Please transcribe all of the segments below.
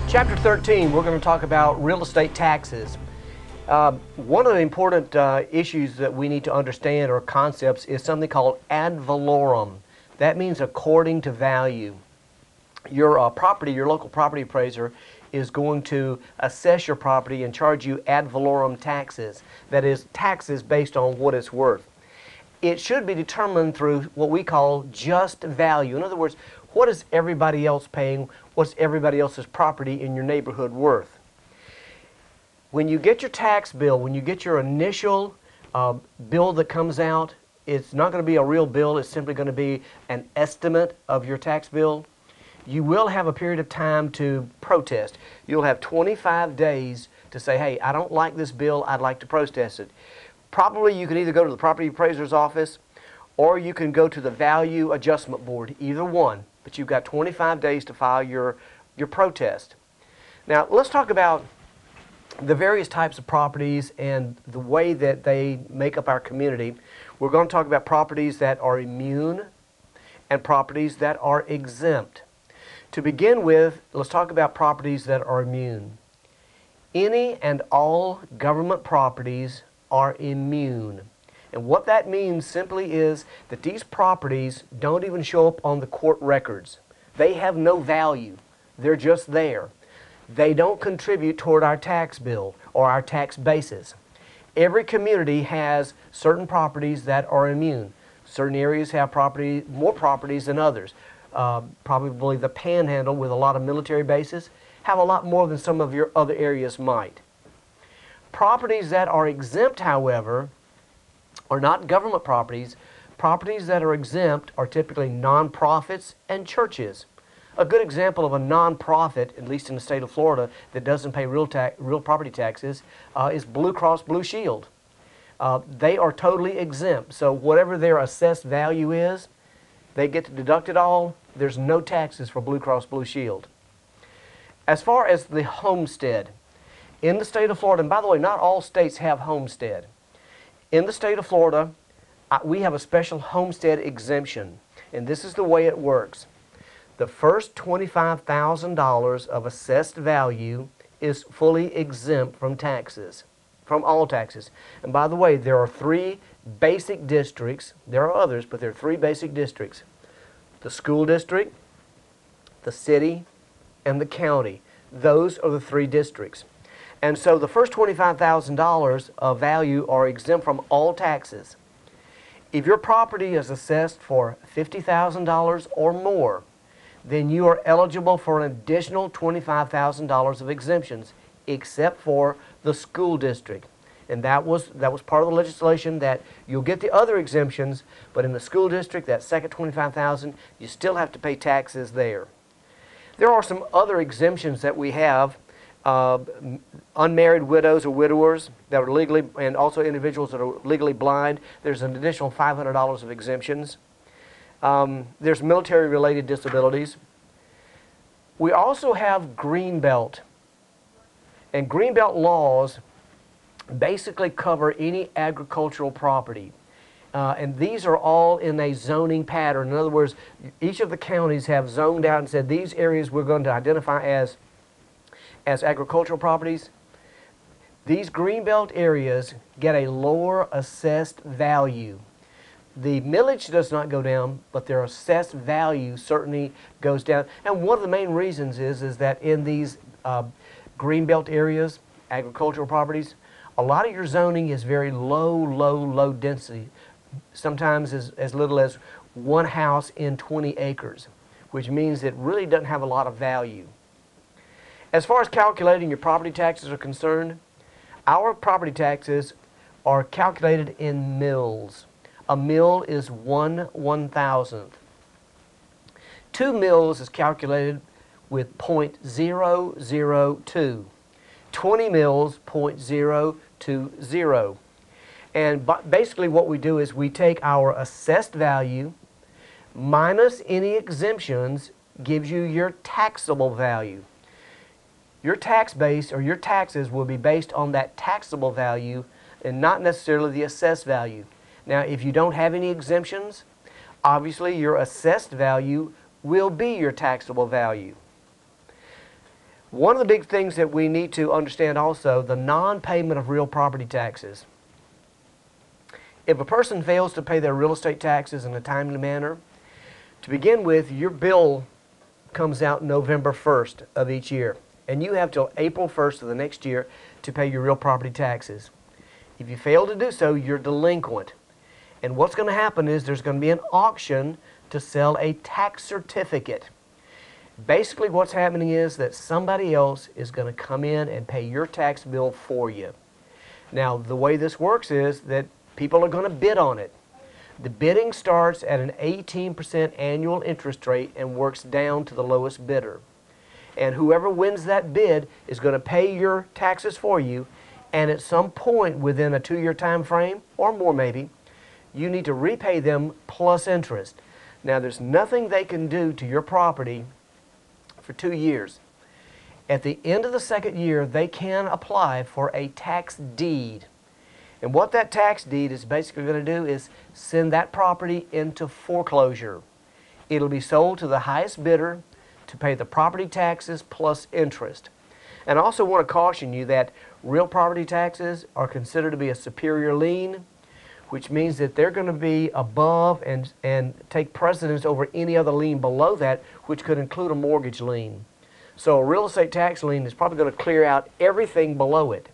Chapter 13, we're going to talk about real estate taxes. One of the important issues that we need to understand, or concepts, is something called ad valorem. That means according to value. Your local property appraiser is going to assess your property and charge you ad valorem taxes. That is, taxes based on what it's worth. It should be determined through what we call just value. In other words, what is everybody else paying? What's everybody else's property in your neighborhood worth? When you get your tax bill, when you get your initial bill that comes out, it's not going to be a real bill. It's simply going to be an estimate of your tax bill. You will have a period of time to protest. You'll have 25 days to say, hey, I don't like this bill. I'd like to protest it. Probably you can either go to the property appraiser's office or you can go to the Value Adjustment Board, either one. But you've got 25 days to file your protest. Now, let's talk about the various types of properties and the way that they make up our community. We're going to talk about properties that are immune and properties that are exempt. To begin with, let's talk about properties that are immune. Any and all government properties are immune. And what that means simply is that these properties don't even show up on the court records. They have no value. They're just there. They don't contribute toward our tax bill or our tax basis. Every community has certain properties that are immune. Certain areas have more properties than others. Probably the Panhandle, with a lot of military bases, have a lot more than some of your other areas might. Properties that are exempt, however, are not government properties. Properties that are exempt are typically nonprofits and churches. A good example of a nonprofit, at least in the state of Florida, that doesn't pay real property taxes is Blue Cross Blue Shield. They are totally exempt, so whatever their assessed value is, they get to deduct it all. There's no taxes for Blue Cross Blue Shield. As far as the homestead, in the state of Florida, and by the way, not all states have homestead. In the state of Florida, we have a special homestead exemption, and this is the way it works. The first $25,000 of assessed value is fully exempt from taxes, from all taxes. And by the way, there are three basic districts. There are others, but there are three basic districts: the school district, the city, and the county. Those are the three districts. And so the first $25,000 of value are exempt from all taxes. If your property is assessed for $50,000 or more, then you are eligible for an additional $25,000 of exemptions, except for the school district. And that was part of the legislation, that you'll get the other exemptions, but in the school district, that second $25,000, you still have to pay taxes there. There are some other exemptions that we have. Unmarried widows or widowers that are legally, and also individuals that are legally blind, there's an additional $500 of exemptions. There's military-related disabilities. We also have Greenbelt. And Greenbelt laws basically cover any agricultural property. And these are all in a zoning pattern. In other words, each of the counties have zoned out and said these areas we're going to identify as agricultural properties. These Greenbelt areas get a lower assessed value. The millage does not go down, but their assessed value certainly goes down. And one of the main reasons is that in these Greenbelt areas, agricultural properties, a lot of your zoning is very low density, sometimes as little as one house in 20 acres, which means it really doesn't have a lot of value. As far as calculating your property taxes are concerned, our property taxes are calculated in mills. A mill is 1/1000th. 2 mills is calculated with 0.002. 20 mills, 0.020. And basically what we do is we take our assessed value minus any exemptions, gives you your taxable value. Your tax base, or your taxes, will be based on that taxable value and not necessarily the assessed value. Now, if you don't have any exemptions, obviously your assessed value will be your taxable value. One of the big things that we need to understand also, the non-payment of real property taxes. If a person fails to pay their real estate taxes in a timely manner, to begin with, your bill comes out November 1st of each year, and you have till April 1st of the next year to pay your real property taxes. If you fail to do so, you're delinquent. And what's going to happen is there's going to be an auction to sell a tax certificate. Basically what's happening is that somebody else is going to come in and pay your tax bill for you. Now, the way this works is that people are going to bid on it. The bidding starts at an 18% annual interest rate and works down to the lowest bidder. And whoever wins that bid is going to pay your taxes for you, and at some point within a 2-year time frame, or more maybe, you need to repay them plus interest. Now, there's nothing they can do to your property for 2 years. At the end of the second year, they can apply for a tax deed. And what that tax deed is basically going to do is send that property into foreclosure. It'll be sold to the highest bidder to pay the property taxes plus interest. And I also want to caution you that real property taxes are considered to be a superior lien, which means that they're going to be above and take precedence over any other lien below that, which could include a mortgage lien. So a real estate tax lien is probably going to clear out everything below it.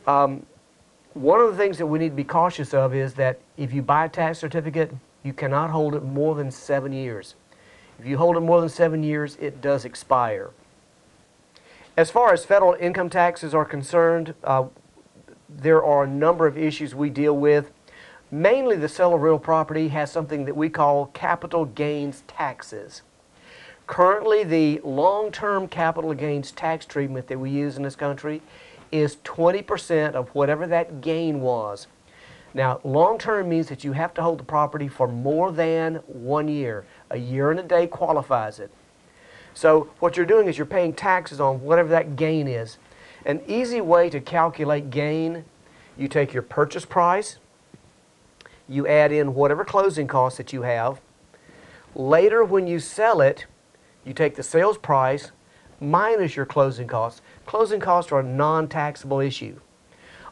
One of the things that we need to be cautious of is that if you buy a tax certificate, you cannot hold it more than 7 years. If you hold it more than 7 years, it does expire. As far as federal income taxes are concerned, there are a number of issues we deal with. Mainly the sale of real property has something that we call capital gains taxes. Currently, the long-term capital gains tax treatment that we use in this country is 20% of whatever that gain was. Now, long-term means that you have to hold the property for more than 1 year. A year and a day qualifies it. So what you're doing is you're paying taxes on whatever that gain is. An easy way to calculate gain, you take your purchase price, you add in whatever closing costs that you have. Later, when you sell it, you take the sales price minus your closing costs. Closing costs are a non-taxable issue.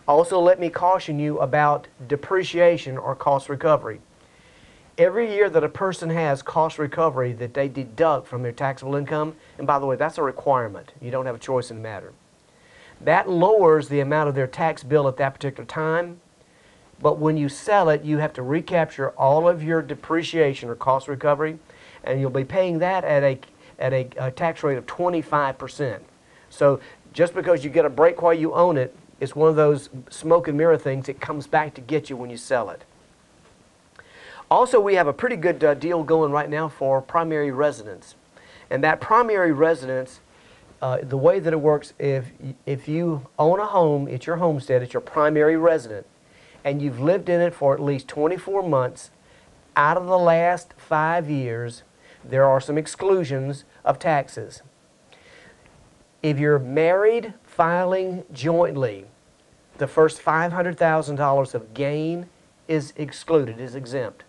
Also, let me caution you about depreciation or cost recovery. Every year that a person has cost recovery that they deduct from their taxable income, and by the way, that's a requirement. You don't have a choice in the matter. That lowers the amount of their tax bill at that particular time, but when you sell it, you have to recapture all of your depreciation or cost recovery, and you'll be paying that at a tax rate of 25%. So just because you get a break while you own it, it's one of those smoke and mirror things that comes back to get you when you sell it. Also, we have a pretty good deal going right now for primary residence. And that primary residence, the way that it works, if you own a home, it's your homestead, it's your primary residence, and you've lived in it for at least 24 months, out of the last 5 years, there are some exclusions of taxes. If you're married filing jointly, the first $500,000 of gain is excluded, is exempt.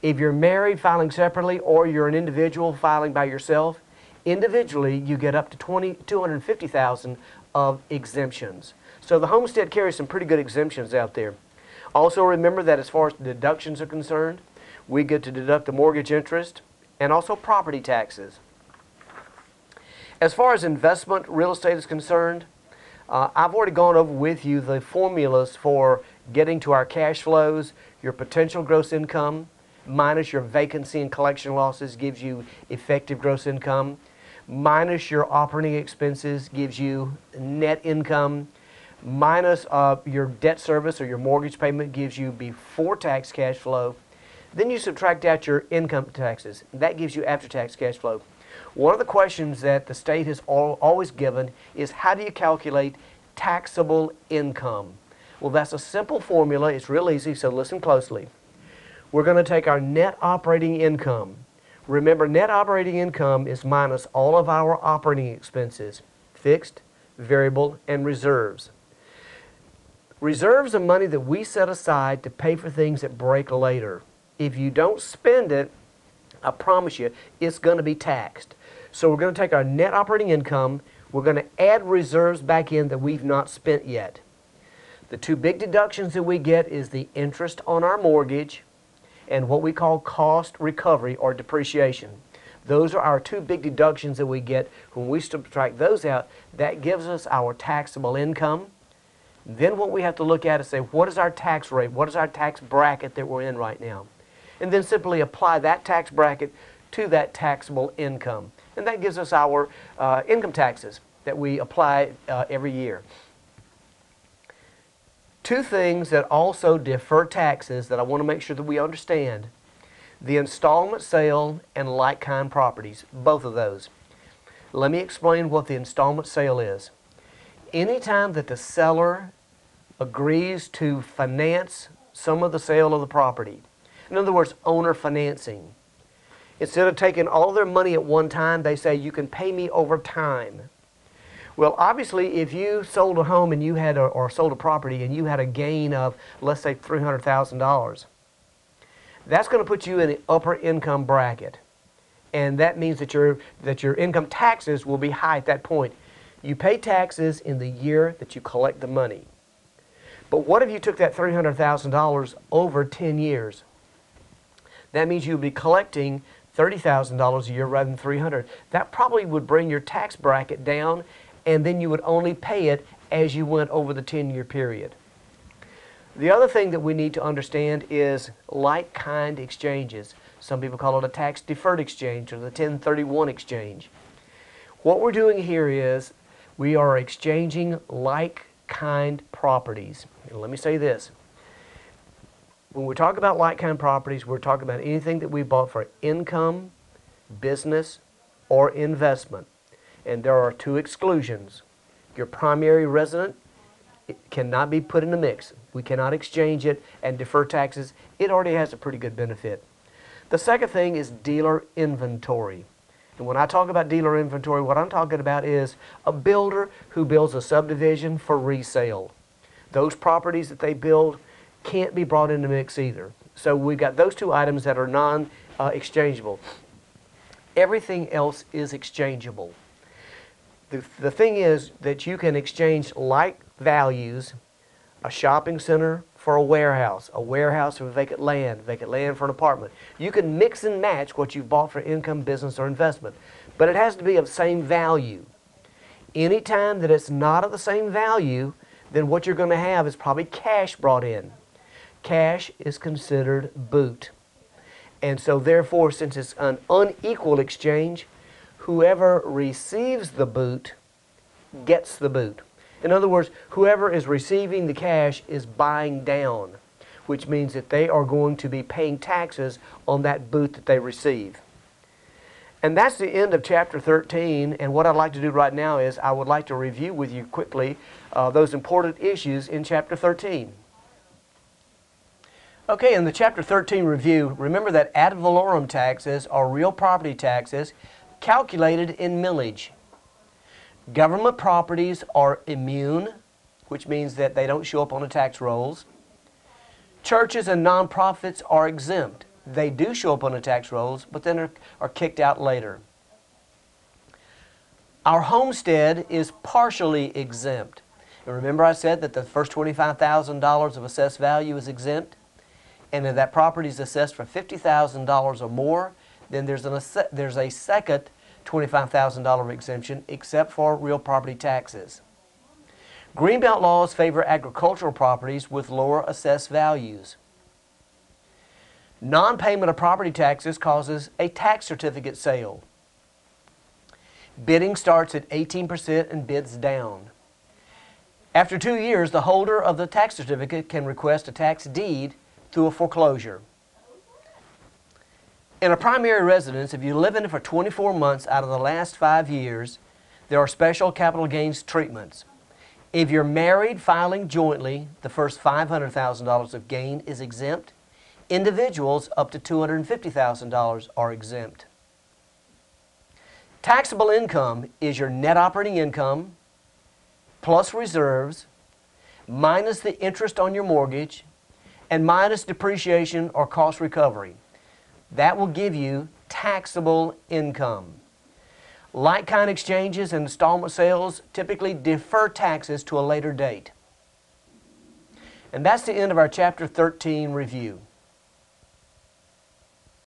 If you're married filing separately, or you're an individual filing by yourself, individually you get up to $250,000 of exemptions. So the homestead carries some pretty good exemptions out there. Also remember that as far as deductions are concerned, we get to deduct the mortgage interest and also property taxes. As far as investment real estate is concerned, I've already gone over with you the formulas for getting to our cash flows. Your potential gross income minus your vacancy and collection losses gives you effective gross income, minus your operating expenses gives you net income, minus your debt service or your mortgage payment gives you before tax cash flow. Then you subtract out your income taxes. That gives you after-tax cash flow. One of the questions that the state has always given is, how do you calculate taxable income? Well, that's a simple formula. It's real easy, so listen closely. We're going to take our net operating income. Remember, net operating income is minus all of our operating expenses, fixed, variable, and reserves. Reserves are money that we set aside to pay for things that break later. If you don't spend it, I promise you, it's going to be taxed. So we're going to take our net operating income, we're going to add reserves back in that we've not spent yet. The two big deductions that we get is the interest on our mortgage and what we call cost recovery or depreciation. Those are our two big deductions that we get. When we subtract those out, that gives us our taxable income. Then what we have to look at is say, what is our tax rate? What is our tax bracket that we're in right now? And then simply apply that tax bracket to that taxable income. And that gives us our income taxes that we apply every year. Two things that also defer taxes that I want to make sure that we understand: the installment sale and like-kind properties, both of those. Let me explain what the installment sale is. Anytime that the seller agrees to finance some of the sale of the property, in other words, owner financing, instead of taking all their money at one time, they say, you can pay me over time. Well, obviously, if you sold a home and you had or sold a property and you had a gain of, let's say, $300,000, that's going to put you in the upper income bracket. And that means that your income taxes will be high at that point. You pay taxes in the year that you collect the money. But what if you took that $300,000 over 10 years? That means you'll be collecting $30,000 a year rather than $300,000. That probably would bring your tax bracket down, and then you would only pay it as you went over the 10-year period. The other thing that we need to understand is like-kind exchanges. Some people call it a tax-deferred exchange or the 1031 exchange. What we're doing here is we are exchanging like-kind properties. And let me say this. When we talk about like-kind properties, we're talking about anything that we bought for income, business, or investment. And there are two exclusions. Your primary resident, it cannot be put in the mix. We cannot exchange it and defer taxes. It already has a pretty good benefit. The second thing is dealer inventory. And when I talk about dealer inventory, what I'm talking about is a builder who builds a subdivision for resale. Those properties that they build can't be brought in the mix either. So we've got those two items that are non-exchangeable. Everything else is exchangeable. The thing is that you can exchange like values, a shopping center for a warehouse for vacant land for an apartment. You can mix and match what you've bought for income, business, or investment, but it has to be of the same value. Anytime that it's not of the same value, then what you're going to have is probably cash brought in. Cash is considered boot. And so therefore, since it's an unequal exchange, whoever receives the boot gets the boot. In other words, whoever is receiving the cash is buying down, which means that they are going to be paying taxes on that boot that they receive. And that's the end of chapter 13, and what I'd like to do right now is I would like to review with you quickly those important issues in chapter 13. Okay, in the chapter 13 review, remember that ad valorem taxes are real property taxes calculated in millage. Government properties are immune, which means that they don't show up on the tax rolls. Churches and nonprofits are exempt. They do show up on the tax rolls, but then are kicked out later. Our homestead is partially exempt. And remember I said that the first $25,000 of assessed value is exempt? And if that property is assessed for $50,000 or more, then there's a second $25,000 exemption, except for real property taxes. Greenbelt laws favor agricultural properties with lower assessed values. Non-payment of property taxes causes a tax certificate sale. Bidding starts at 18% and bids down. After 2 years, the holder of the tax certificate can request a tax deed through a foreclosure. In a primary residence, if you live in it for 24 months out of the last 5 years, there are special capital gains treatments. If you're married filing jointly, the first $500,000 of gain is exempt. Individuals up to $250,000 are exempt. Taxable income is your net operating income plus reserves minus the interest on your mortgage and minus depreciation or cost recovery. That will give you taxable income. Like-kind exchanges and installment sales typically defer taxes to a later date. And that's the end of our Chapter 13 review.